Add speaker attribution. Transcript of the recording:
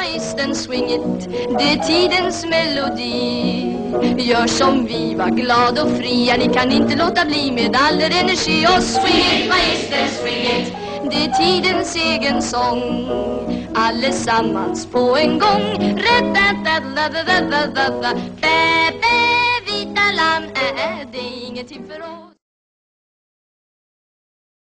Speaker 1: maestern swing it, det är tidens melodi. Gör som vi, var glad och fria, ni kan inte låta bli med all er energi. Och swing it, maestern, swing it, det är tidens egen sång. Allesammans på en gång. Bä, vita lamm, det är ingenting för oss.